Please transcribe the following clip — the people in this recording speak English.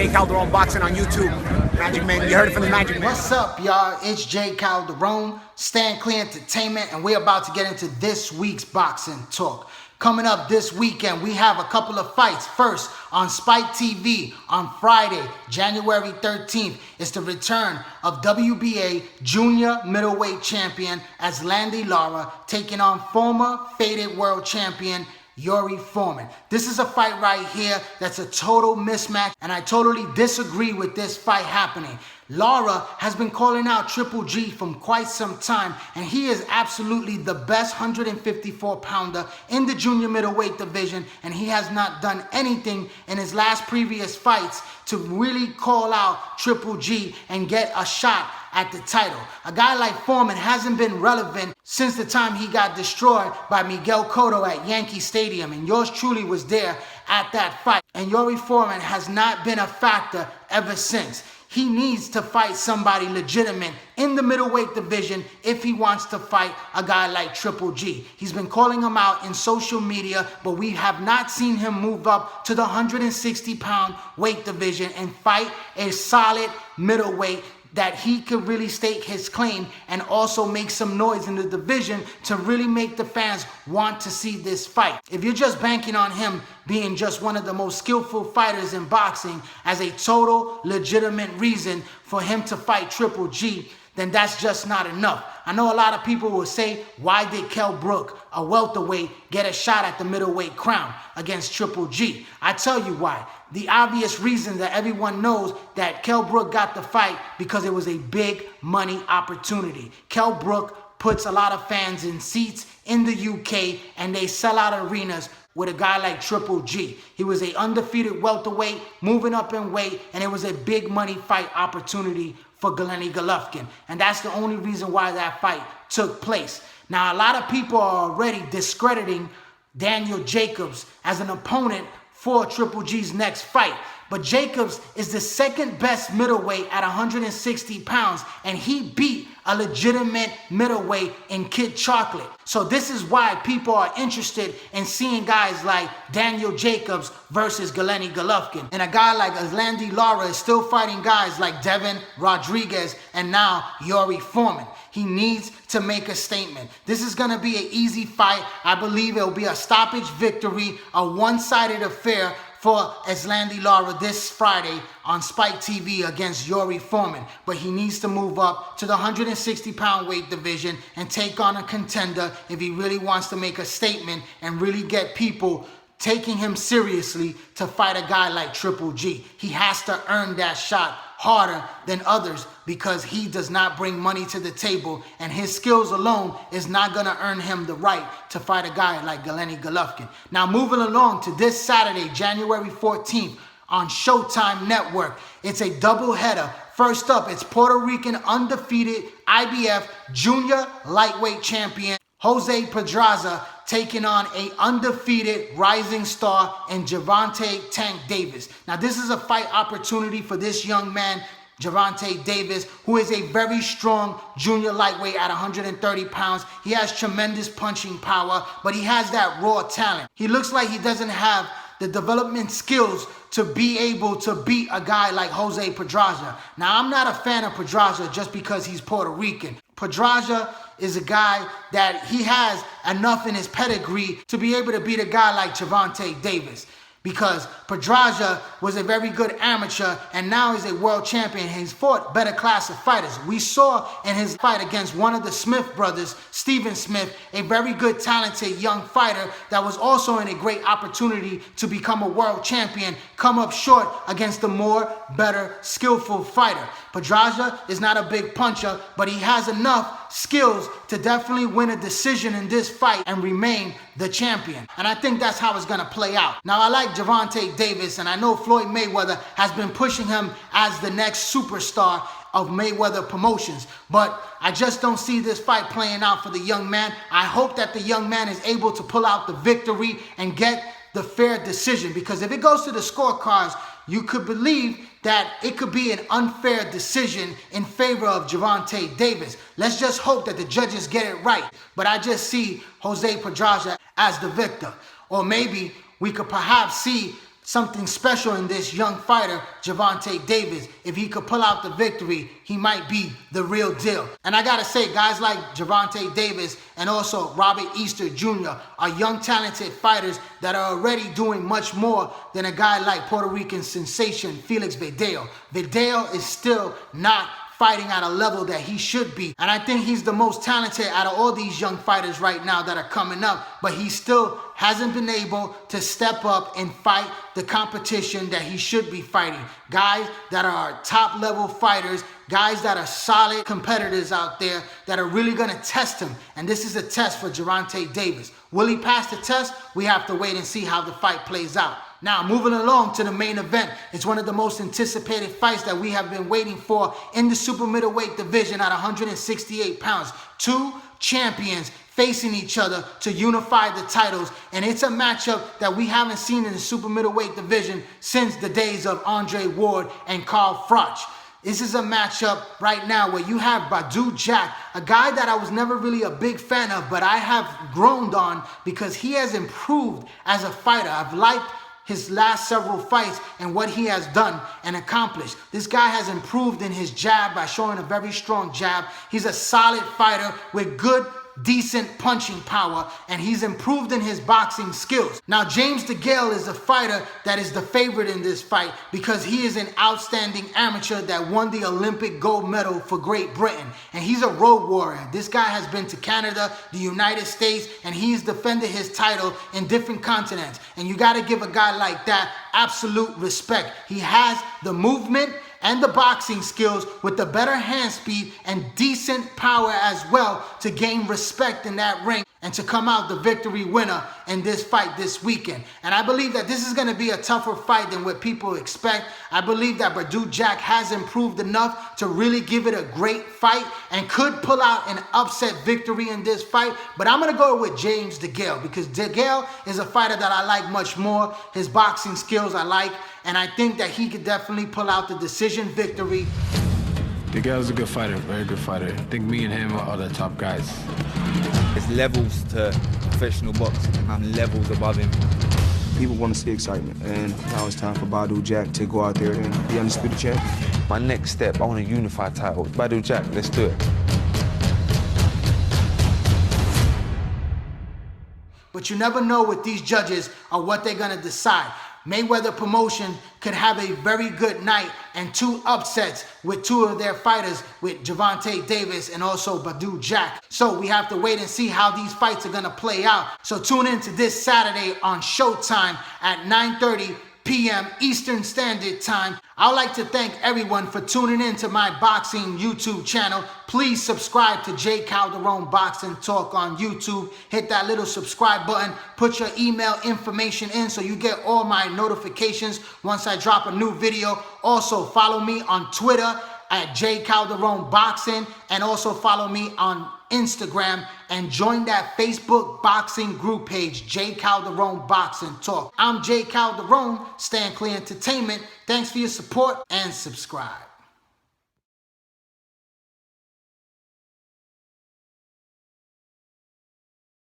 J Calderon Boxing on YouTube. Magic Man, you heard it from the Magic Man. What's up, y'all? It's J Calderon, Stand Clear Entertainment, and we're about to get into this week's boxing talk. Coming up this weekend, we have a couple of fights. First, on Spike TV on Friday, January 13th, it's the return of WBA Junior Middleweight Champion Erislandy Lara taking on former faded world champion Yuri Foreman. This is a fight right here that's a total mismatch, and I totally disagree with this fight happening. Lara has been calling out Triple G from quite some time, and he is absolutely the best 154-pounder in the junior middleweight division, and he has not done anything in his last previous fights to really call out Triple G and get a shot at the title. A guy like Foreman hasn't been relevant since the time he got destroyed by Miguel Cotto at Yankee Stadium, and yours truly was there at that fight. And Yuri Foreman has not been a factor ever since. He needs to fight somebody legitimate in the middleweight division if he wants to fight a guy like Triple G. He's been calling him out in social media, but we have not seen him move up to the 160-pound weight division and fight a solid middleweight that he could really stake his claim and also make some noise in the division to really make the fans want to see this fight. If you're just banking on him being just one of the most skillful fighters in boxing as a total legitimate reason for him to fight Triple G, then that's just not enough. I know a lot of people will say, why did Kell Brook, a welterweight, get a shot at the middleweight crown against Triple G? I tell you why. The obvious reason that everyone knows that Kell Brook got the fight because it was a big money opportunity. Kell Brook puts a lot of fans in seats in the UK, and they sell out arenas with a guy like Triple G. He was an undefeated welterweight, moving up in weight, and it was a big money fight opportunity for Glennie Golovkin. And that's the only reason why that fight took place. Now, a lot of people are already discrediting Daniel Jacobs as an opponent for Triple G's next fight. But Jacobs is the second best middleweight at 160 pounds, and he beat a legitimate middleweight in Kid Chocolate. So this is why people are interested in seeing guys like Daniel Jacobs versus Glennie Golovkin. And a guy like Erislandy Lara is still fighting guys like Devin Rodriguez and now Yuri Foreman. He needs to make a statement. This is going to be an easy fight. I believe it will be a stoppage victory, a one-sided affair for Erislandy Lara this Friday on Spike TV against Yuri Foreman. But he needs to move up to the 160-pound weight division and take on a contender if he really wants to make a statement and really get people taking him seriously to fight a guy like Triple G. He has to earn that shot harder than others because he does not bring money to the table, and his skills alone is not going to earn him the right to fight a guy like Glennie Golovkin. Now, moving along to this Saturday, January 14th on Showtime Network. It's a doubleheader. First up, it's Puerto Rican undefeated IBF junior lightweight champion Jose Pedraza taking on a undefeated rising star in Gervonta Tank Davis. Now, this is a fight opportunity for this young man, Gervonta Davis, who is a very strong junior lightweight at 130 pounds. He has tremendous punching power, but he has that raw talent. He looks like he doesn't have the development skills to be able to beat a guy like Jose Pedraza. Now, I'm not a fan of Pedraza just because he's Puerto Rican. Pedraza is a guy that he has enough in his pedigree to be able to beat a guy like Gervonta Davis, because Pedraza was a very good amateur and now he's a world champion. He's fought better class of fighters. We saw in his fight against one of the Smith brothers, Stephen Smith, a very good, talented young fighter that was also in a great opportunity to become a world champion, come up short against the more better, skillful fighter. Pedraza is not a big puncher, but he has enough skills to definitely win a decision in this fight and remain the champion. And I think that's how it's going to play out. Now, I like Gervonta Davis, and I know Floyd Mayweather has been pushing him as the next superstar of Mayweather Promotions, but I just don't see this fight playing out for the young man. I hope that the young man is able to pull out the victory and get the fair decision, because if it goes to the scorecards, you could believe that it could be an unfair decision in favor of Gervonta Davis. Let's just hope that the judges get it right. But I just see Jose Pedraza as the victor. Or maybe we could perhaps see something special in this young fighter, Gervonta Davis. If he could pull out the victory, he might be the real deal. And I gotta say, guys like Gervonta Davis and also Robert Easter Jr. are young, talented fighters that are already doing much more than a guy like Puerto Rican sensation Felix Badou. Badou is still not fighting at a level that he should be. And I think he's the most talented out of all these young fighters right now that are coming up, but he still hasn't been able to step up and fight the competition that he should be fighting. Guys that are top level fighters, guys that are solid competitors out there that are really gonna test him. And this is a test for Gervonta Davis. Will he pass the test? We have to wait and see how the fight plays out. Now, moving along to the main event, it's one of the most anticipated fights that we have been waiting for in the super middleweight division at 168 pounds. Two champions facing each other to unify the titles, and it's a matchup that we haven't seen in the super middleweight division since the days of Andre Ward and Carl Froch. This is a matchup right now where you have Badou Jack, a guy that I was never really a big fan of, but I have groaned on because he has improved as a fighter. I've liked his last several fights and what he has done and accomplished. This guy has improved in his jab by showing a very strong jab. He's a solid fighter with good, decent punching power, and he's improved in his boxing skills. Now, James DeGale is a fighter that is the favorite in this fight because he is an outstanding amateur that won the Olympic gold medal for Great Britain, and he's a road warrior. This guy has been to Canada, the United States, and he's defended his title in different continents, and you got to give a guy like that absolute respect. He has the movement and the boxing skills with the better hand speed and decent power as well to gain respect in that ring and to come out the victory winner in this fight this weekend. And I believe that this is going to be a tougher fight than what people expect. I believe that Badou Jack has improved enough to really give it a great fight and could pull out an upset victory in this fight. But I'm going to go with James DeGale because DeGale is a fighter that I like much more. His boxing skills I like, and I think that he could definitely pull out the decision victory. DeGale's a good fighter, very good fighter. I think me and him are the top guys. There's levels to professional boxing. I'm levels above him. People want to see excitement, and now it's time for Badou Jack to go out there and be undisputed champion. My next step, I want a unified title. Badou Jack, let's do it. But you never know with these judges or what they're going to decide. Mayweather Promotion could have a very good night and two upsets with two of their fighters, with Gervonta Davis and also Badou Jack. So we have to wait and see how these fights are going to play out. So tune in to this Saturday on Showtime at 9:30 p.m. Eastern Standard Time. I'd like to thank everyone for tuning in to my boxing YouTube channel. Please subscribe to J. Calderon Boxing Talk on YouTube. Hit that little subscribe button. Put your email information in so you get all my notifications once I drop a new video. Also, follow me on Twitter at J. Calderon Boxing, and also follow me on Instagram and join that Facebook boxing group page, J. Calderon Boxing Talk. I'm J. Calderon, Stand Clear Entertainment. Thanks for your support and subscribe.